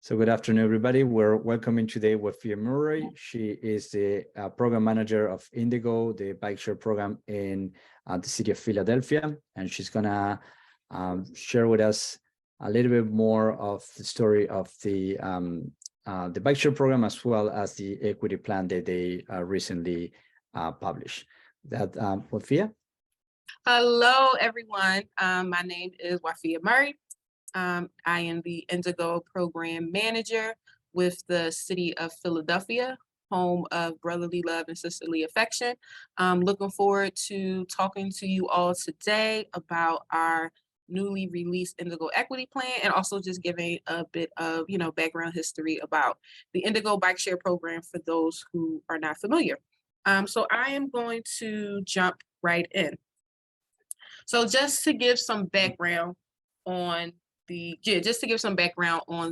So good afternoon, everybody. We're welcoming today Waffiyyah. She is the program manager of Indego, the bike share program in the city of Philadelphia. And she's gonna share with us a little bit more of the story of the bike share program, as well as the equity plan that they recently published. Waffiyyah? Hello, everyone. My name is Waffiyyah Murray. I am the Indego program manager with the city of Philadelphia, home of brotherly love and sisterly affection. I'm looking forward to talking to you all today about our newly released Indego equity plan, and also just giving a bit of, background history about the Indego bike share program for those who are not familiar. So I am going to jump right in. So just to give some background on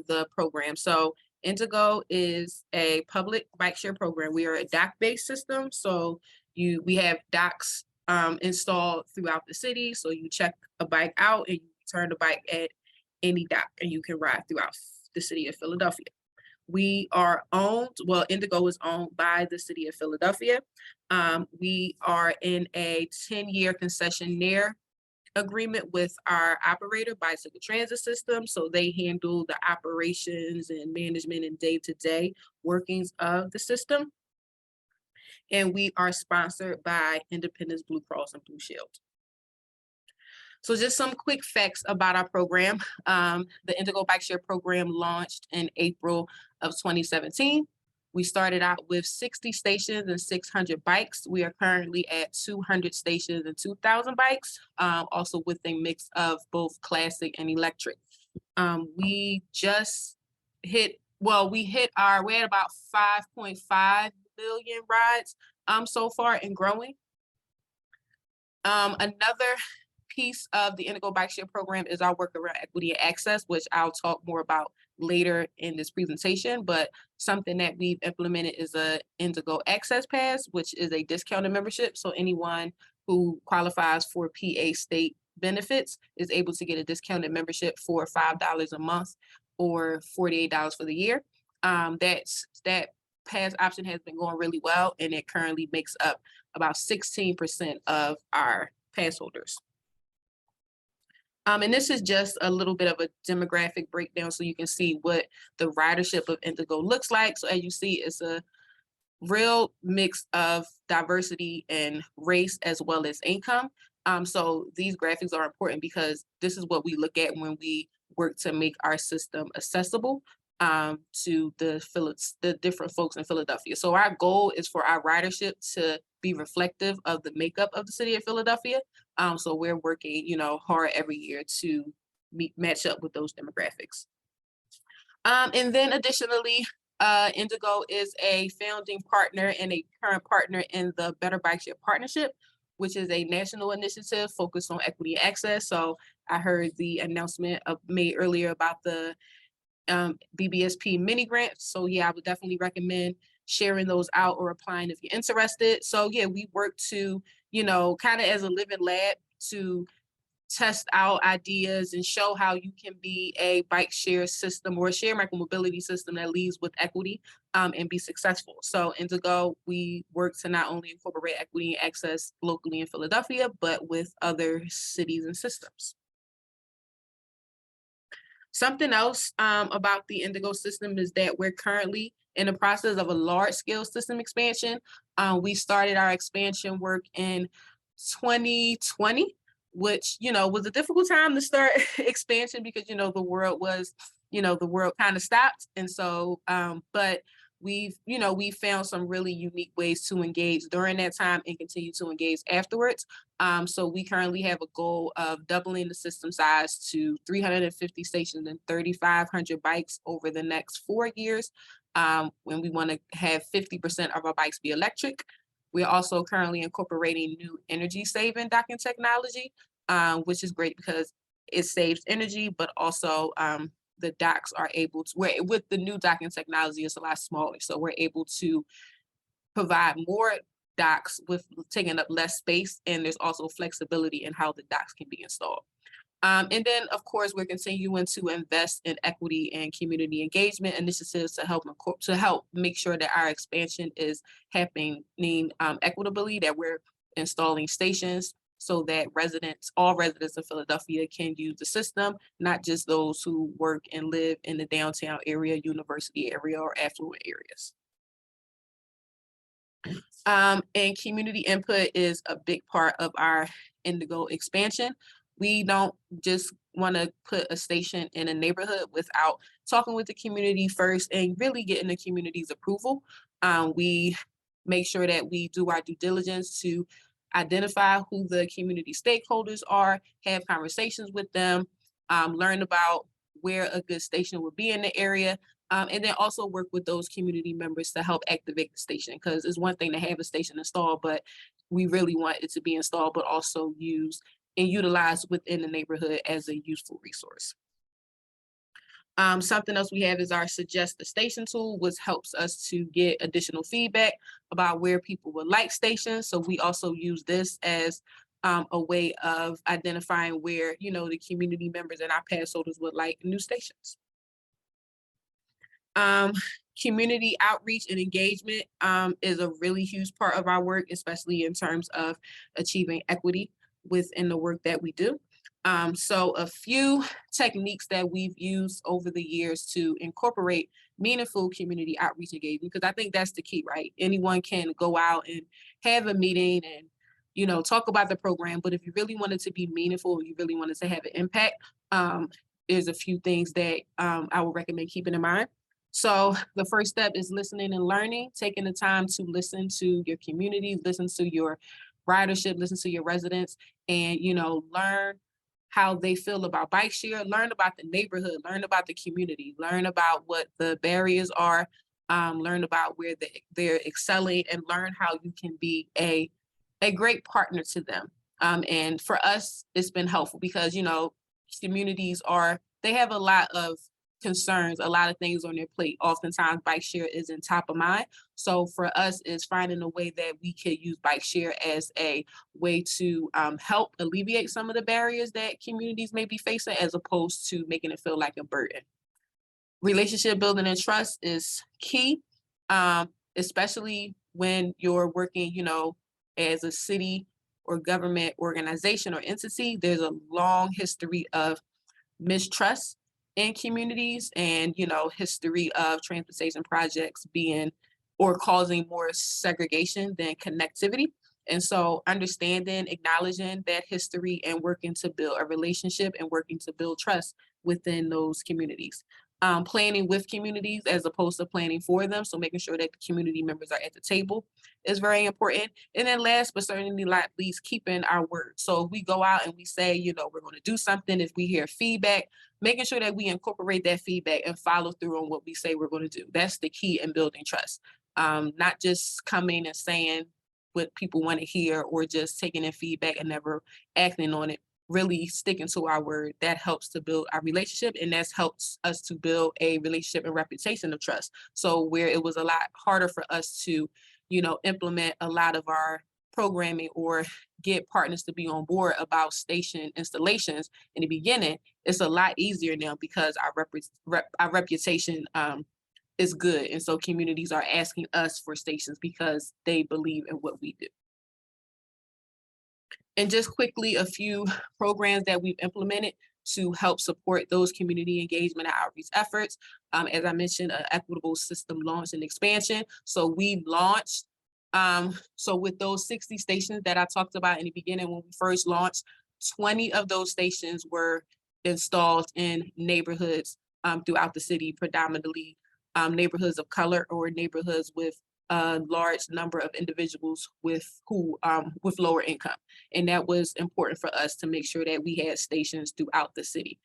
the program. So Indego is a public bike share program. We are a dock-based system. So we have docks installed throughout the city. So you check a bike out and you turn the bike at any dock and you can ride throughout the city of Philadelphia. We are Indego is owned by the city of Philadelphia. We are in a 10-year concessionaire agreement with our operator, Bicycle Transit System. So they handle the operations and management and day-to-day workings of the system. And we are sponsored by Independence Blue Cross and Blue Shield. So just some quick facts about our program. The Indego Bike Share program launched in April of 2017. We started out with 60 stations and 600 bikes. We are currently at 200 stations and 2,000 bikes, also with a mix of both classic and electric. We had about 5.5 million rides so far and growing. Another piece of the Indego Bike Share program is our work around equity and access, which I'll talk more about later in this presentation. But something that we've implemented is a Indego Access Pass, which is a discounted membership. So anyone who qualifies for PA state benefits is able to get a discounted membership for $5 a month or $48 for the year. That pass option has been going really well, and it currently makes up about 16% of our pass holders. And this is just a little bit of a demographic breakdown so you can see what the ridership of Indego looks like. So as you see, it's a real mix of diversity and race as well as income. So these graphics are important because this is what we look at when we work to make our system accessible to the different folks in Philadelphia. So our goal is for our ridership to be reflective of the makeup of the city of Philadelphia. So we're working, hard every year to match up with those demographics. And then additionally, Indego is a founding partner and a current partner in the Better Bike Share Partnership, which is a national initiative focused on equity and access. So I heard the announcement made earlier about the BBSP mini grants. So yeah, I would definitely recommend sharing those out or applying if you're interested. So yeah, we work to, kind of as a living lab to test out ideas and show how you can be a bike share system or a share micromobility system that leads with equity and be successful. So Indego, we work to not only incorporate equity and access locally in Philadelphia, but with other cities and systems. Something else about the Indego system is that we're currently in the process of a large-scale system expansion. We started our expansion work in 2020, which, was a difficult time to start expansion because, the world kind of stopped. And so, but we found some really unique ways to engage during that time and continue to engage afterwards. So we currently have a goal of doubling the system size to 350 stations and 3,500 bikes over the next 4 years. When we want to have 50% of our bikes be electric. We're also currently incorporating new energy saving docking technology, which is great because it saves energy, but also the docks are able to, with the new docking technology, it's a lot smaller. So we're able to provide more docks with taking up less space, and there's also flexibility in how the docks can be installed. And then, of course, we're continuing to invest in equity and community engagement initiatives to help make sure that our expansion is happening equitably, that we're installing stations so that all residents of Philadelphia can use the system, not just those who work and live in the downtown area, university area, or affluent areas. And community input is a big part of our Indego expansion. We don't just want to put a station in a neighborhood without talking with the community first and really getting the community's approval. We make sure that we do our due diligence to identify who the community stakeholders are, have conversations with them, learn about where a good station would be in the area, and then also work with those community members to help activate the station, because it's one thing to have a station installed, but we really want it to be installed, but also used and utilized within the neighborhood as a useful resource. Something else we have is our Suggest a Station tool, which helps us to get additional feedback about where people would like stations. So we also use this as a way of identifying where, the community members and our pass holders would like new stations. Community outreach and engagement is a really huge part of our work, especially in terms of achieving equity within the work that we do. So a few techniques that we've used over the years to incorporate meaningful community outreach engagement, because I think that's the key, right? Anyone can go out and have a meeting and, talk about the program, but if you really want it to be meaningful, you really want it to have an impact, there's a few things that I would recommend keeping in mind. So the first step is listening and learning, taking the time to listen to your community, listen to your ridership, listen to your residents, and, learn how they feel about bike share, learn about the neighborhood, learn about the community, learn about what the barriers are, learn about where they're excelling, and learn how you can be a great partner to them. And for us, it's been helpful because, communities they have a lot of concerns, a lot of things on their plate. Oftentimes bike share isn't top of mind. So for us, it's finding a way that we could use bike share as a way to help alleviate some of the barriers that communities may be facing, as opposed to making it feel like a burden. Relationship building and trust is key, especially when you're working, as a city or government organization or entity. There's a long history of mistrust in communities and, history of transportation projects being or causing more segregation than connectivity. And so understanding, acknowledging that history and working to build a relationship and working to build trust within those communities. Planning with communities as opposed to planning for them. So making sure that the community members are at the table is very important. And then last but certainly not least, keeping our word. So if we go out and we say, we're going to do something, if we hear feedback, making sure that we incorporate that feedback and follow through on what we say we're going to do. That's the key in building trust. Not just coming and saying what people want to hear or just taking in feedback and never acting on it. Really sticking to our word. That helps to build our relationship, and that helps us to build a relationship and reputation of trust. So where it was a lot harder for us to, implement a lot of our programming or get partners to be on board about station installations in the beginning, it's a lot easier now because our reputation is good. And so communities are asking us for stations because they believe in what we do. And just quickly, a few programs that we've implemented to help support those community engagement and outreach efforts. As I mentioned, an equitable system launch and expansion. So we've launched, so with those 60 stations that I talked about in the beginning when we first launched, 20 of those stations were installed in neighborhoods throughout the city, predominantly neighborhoods of color or neighborhoods with a large number of individuals with lower income. And that was important for us to make sure that we had stations throughout the city.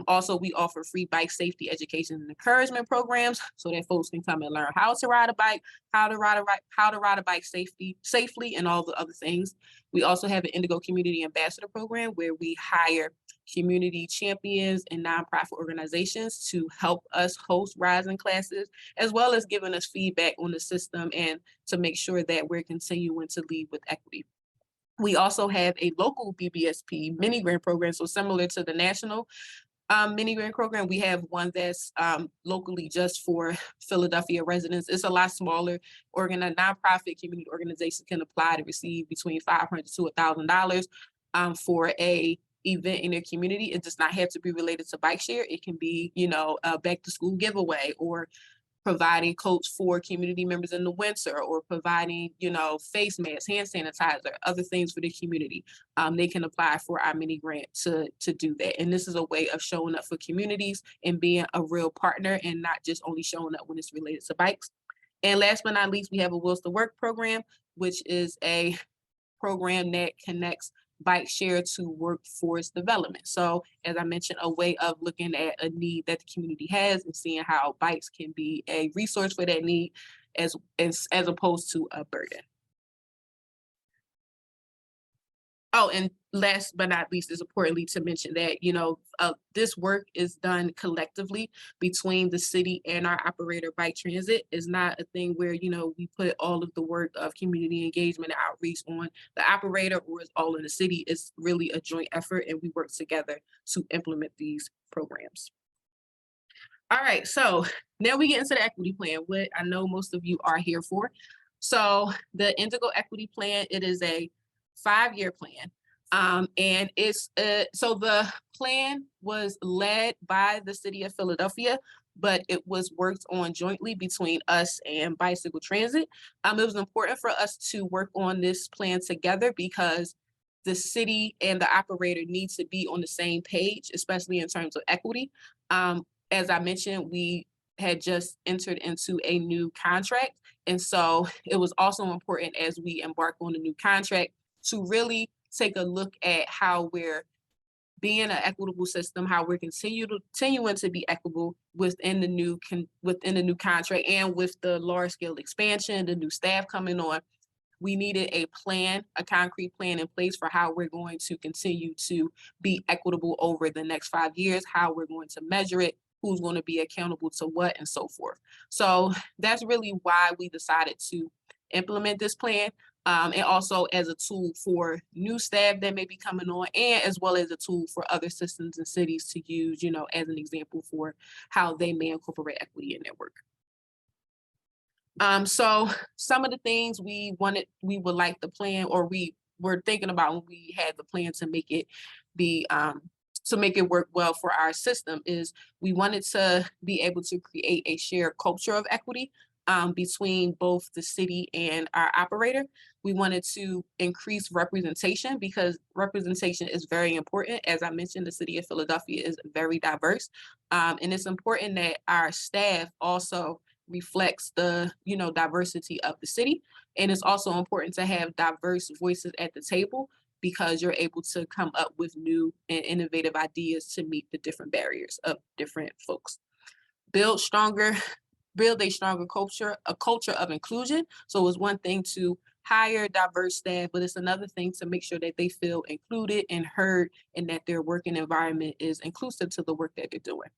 Also, we offer free bike safety education and encouragement programs so that folks can come and learn how to ride a bike, how to ride a bike safely, and all the other things. We also have an Indego Community Ambassador program where we hire community champions and nonprofit organizations to help us host rising classes, as well as giving us feedback on the system and to make sure that we're continuing to lead with equity. We also have a local BBSP mini grant program. So similar to the national mini grant program, we have one that's locally just for Philadelphia residents. It's a lot smaller. Nonprofit community organizations can apply to receive between $500 to $1,000 for a event in their community. It does not have to be related to bike share. It can be, a back to school giveaway, or providing coats for community members in the winter, or providing, face masks, hand sanitizer, other things for the community. They can apply for our mini grant to do that. And this is a way of showing up for communities and being a real partner, and not just only showing up when it's related to bikes. And last but not least, we have a Wheels to Work program, which is a program that connects bike share to workforce development. So as I mentioned, a way of looking at a need that the community has and seeing how bikes can be a resource for that need as opposed to a burden. Oh, and last but not least, is importantly to mention that, this work is done collectively between the city and our operator, Bike Transit. It's not a thing where, we put all of the work of community engagement and outreach on the operator, or it's all in the city. It's really a joint effort, and we work together to implement these programs. All right, so now we get into the equity plan, what I know most of you are here for. So the Indego Equity Plan, it is a 5-year plan. And it's so the plan was led by the city of Philadelphia, but it was worked on jointly between us and Bicycle Transit. It was important for us to work on this plan together because the city and the operator needs to be on the same page, especially in terms of equity. As I mentioned, we had just entered into a new contract. And so it was also important, as we embark on a new contract, to really take a look at how we're being an equitable system, how we're continuing to be equitable within the new contract, and with the large scale expansion, the new staff coming on. We needed a plan, a concrete plan in place for how we're going to continue to be equitable over the next 5 years, how we're going to measure it, who's going to be accountable to what, and so forth. So that's really why we decided to implement this plan, and also as a tool for new staff that may be coming on, and as well as a tool for other systems and cities to use, as an example for how they may incorporate equity in their work. So some of the things we would like the plan, or we were thinking about when we had the plan to make it work well for our system, is we wanted to be able to create a shared culture of equity between both the city and our operator. We wanted to increase representation, because representation is very important. As I mentioned, the city of Philadelphia is very diverse, and it's important that our staff also reflects the diversity of the city. And it's also important to have diverse voices at the table, because you're able to come up with new and innovative ideas to meet the different barriers of different folks. Build a stronger culture, a culture of inclusion. So it's one thing to hire diverse staff, but it's another thing to make sure that they feel included and heard, and that their working environment is inclusive to the work that they're doing.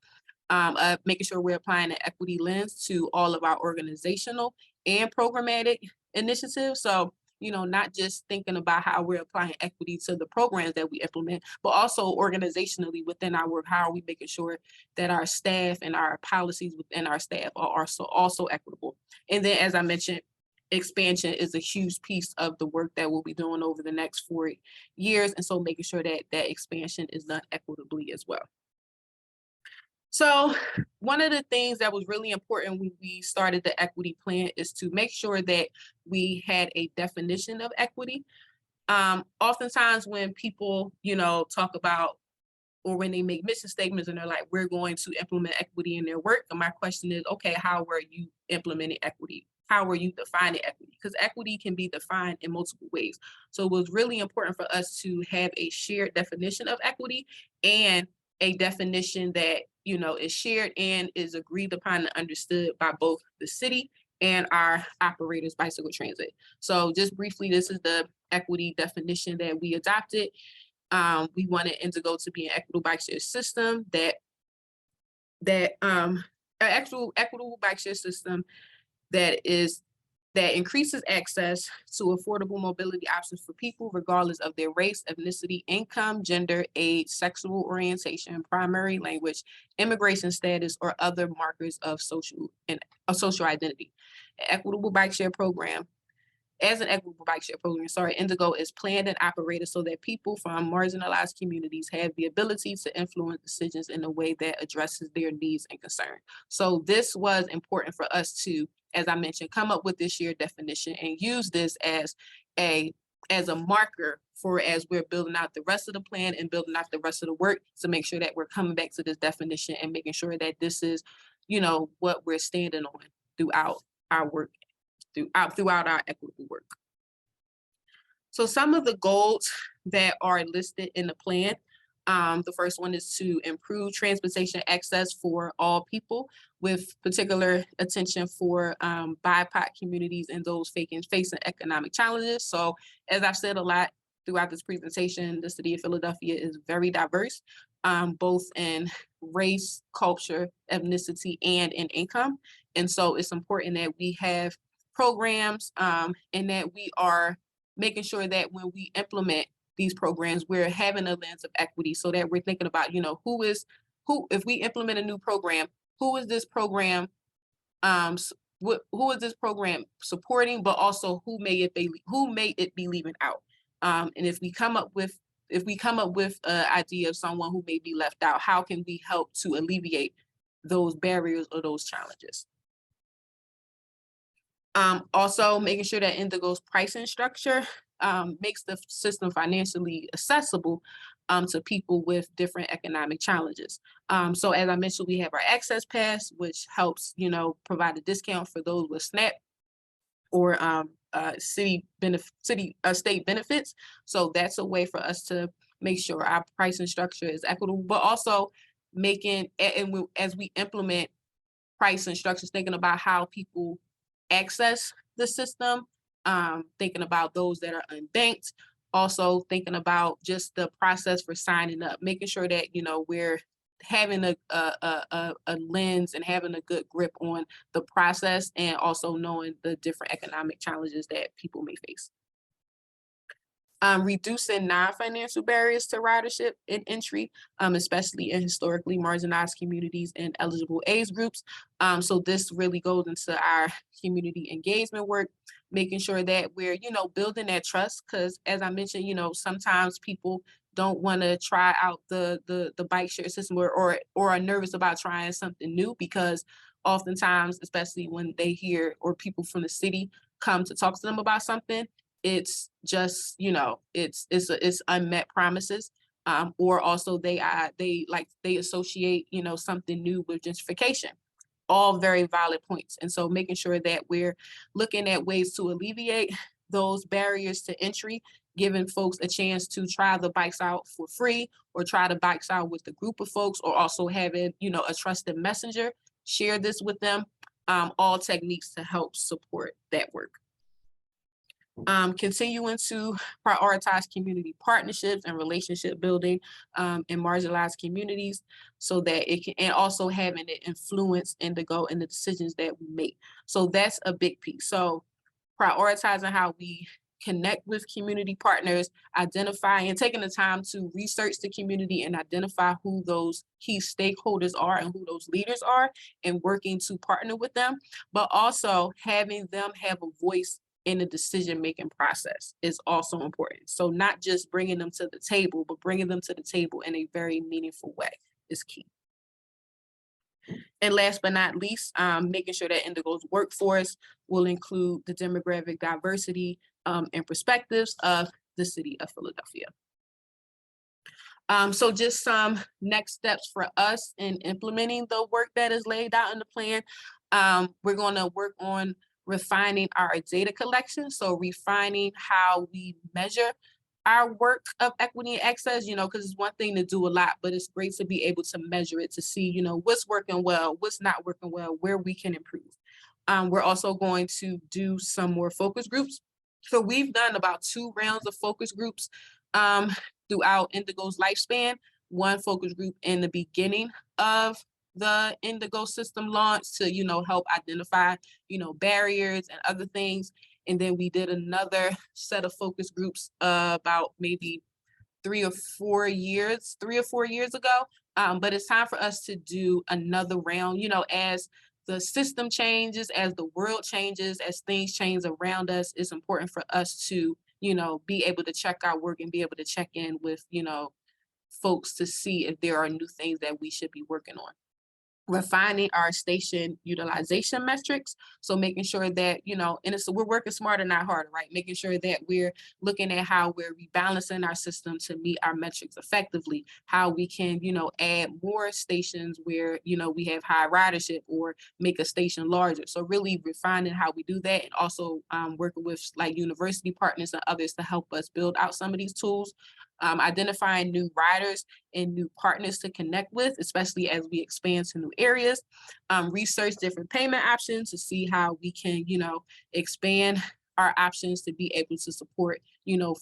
Making sure we're applying an equity lens to all of our organizational and programmatic initiatives. So, not just thinking about how we're applying equity to the programs that we implement, but also organizationally within our work. How are we making sure that our staff and our policies within our staff are also equitable? And then, as I mentioned, expansion is a huge piece of the work that we'll be doing over the next 4 years. And so making sure that that expansion is done equitably as well. So one of the things that was really important when we started the equity plan is to make sure that we had a definition of equity. Oftentimes when people, talk about, or when they make mission statements and they're like, we're going to implement equity in their work, and my question is, okay, how are you implementing equity? How are you defining equity? Because equity can be defined in multiple ways. So it was really important for us to have a shared definition of equity, and a definition that is shared and is agreed upon and understood by both the city and our operators, Bicycle Transit. So just briefly, this is the equity definition that we adopted. We wanted Indego to be an equitable bike share system equitable bike share system that is that increases access to affordable mobility options for people regardless of their race, ethnicity, income, gender, age, sexual orientation, primary language, immigration status, or other markers of social identity. An equitable bike share program Indego is planned and operated so that people from marginalized communities have the ability to influence decisions in a way that addresses their needs and concerns. So this was important for us to, as I mentioned, come up with this shared definition and use this as a marker for as we're building out the rest of the plan and building out the rest of the work to make sure that we're coming back to this definition and making sure that this is, what we're standing on throughout our work. Throughout our equitable work. So some of the goals that are listed in the plan, the first one is to improve transportation access for all people with particular attention for BIPOC communities and those facing economic challenges. So as I've said a lot throughout this presentation, the city of Philadelphia is very diverse, both in race, culture, ethnicity, and in income. And so it's important that we have programs and that we are making sure that when we implement these programs, we're having a lens of equity so that we're thinking about, if we implement a new program, who is this program who is this program supporting, but also who may it be leaving out. And if we come up with an idea of someone who may be left out, how can we help to alleviate those barriers or those challenges? Also making sure that Indego's pricing structure makes the system financially accessible to people with different economic challenges. So as I mentioned, we have our Access Pass, which helps, provide a discount for those with SNAP or state benefits. So that's a way for us to make sure our pricing structure is equitable, but also as we implement pricing structures, thinking about how people access the system, thinking about those that are unbanked, also thinking about just the process for signing up, making sure that we're having a lens and having a good grip on the process, and also knowing the different economic challenges that people may face. Reducing non-financial barriers to ridership and entry, especially in historically marginalized communities and eligible age groups. So this really goes into our community engagement work, making sure that we're, building that trust, because as I mentioned, sometimes people don't want to try out the bike share system or are nervous about trying something new, because oftentimes, especially when they hear or people from the city come to talk to them about something, it's just, it's unmet promises, or also they associate, something new with gentrification. All very valid points. And so making sure that we're looking at ways to alleviate those barriers to entry, giving folks a chance to try the bikes out for free, or try the bikes out with a group of folks, or also having, a trusted messenger share this with them, all techniques to help support that work. Continuing to prioritize community partnerships and relationship building in marginalized communities, so that it can, and also having it influence Indego in the decisions that we make. So that's a big piece. So prioritizing how we connect with community partners, identifying and taking the time to research the community and identify who those key stakeholders are and who those leaders are, and working to partner with them, but also having them have a voice in the decision-making process is also important. So not just bringing them to the table, but bringing them to the table in a very meaningful way is key. And last but not least, making sure that Indego's workforce will include the demographic diversity and perspectives of the city of Philadelphia. So just some next steps for us in implementing the work that is laid out in the plan. We're going to work on refining our data collection. So refining how we measure our work of equity and access, because it's one thing to do a lot, but it's great to be able to measure it to see, what's working well, what's not working well, where we can improve. We're also going to do some more focus groups. So we've done about 2 rounds of focus groups throughout Indego's lifespan. One focus group in the beginning of the Indego system launch to, help identify, barriers and other things. And then we did another set of focus groups about maybe 3 or 4 years ago. But it's time for us to do another round, as the system changes, as the world changes, as things change around us. It's important for us to, be able to check our work and be able to check in with, folks to see if there are new things that we should be working on. Refining our station utilization metrics. So making sure that, and we're working smarter, not harder, right? Making sure that we're looking at how we're rebalancing our system to meet our metrics effectively, how we can, add more stations where, we have high ridership or make a station larger. So really refining how we do that, and also working with like university partners and others to help us build out some of these tools. Identifying new riders and new partners to connect with, especially as we expand to new areas. Research different payment options to see how we can, expand our options to be able to support,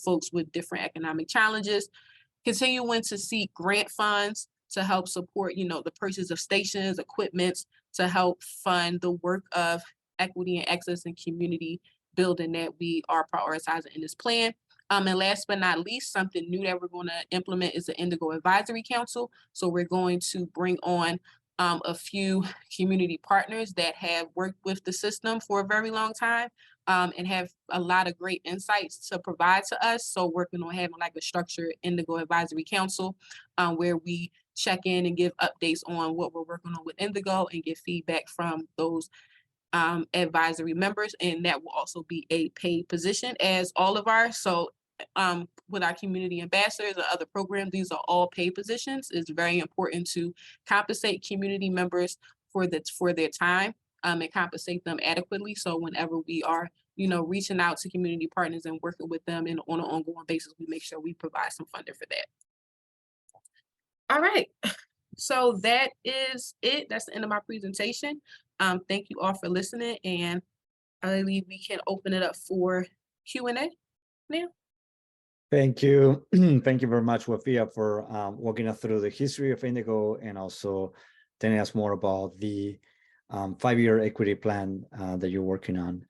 folks with different economic challenges. Continuing to seek grant funds to help support, the purchase of stations, equipments, to help fund the work of equity and access and community building that we are prioritizing in this plan. And last but not least, something new that we're going to implement is the Indego Advisory Council. So we're going to bring on a few community partners that have worked with the system for a very long time and have a lot of great insights to provide to us. So working on having like a structured Indego Advisory Council where we check in and give updates on what we're working on with Indego and get feedback from those advisory members, and that will also be a paid position as all of our, with our community ambassadors or other programs, these are all paid positions. It's very important to compensate community members for their time and compensate them adequately. So whenever we are, reaching out to community partners and working with them on an ongoing basis, we make sure we provide some funding for that. All right. So that is it. That's the end of my presentation. Thank you all for listening, and I believe we can open it up for Q&A now. Thank you. Thank you very much, Waffiyyah, for walking us through the history of Indego and also telling us more about the 5-year equity plan that you're working on.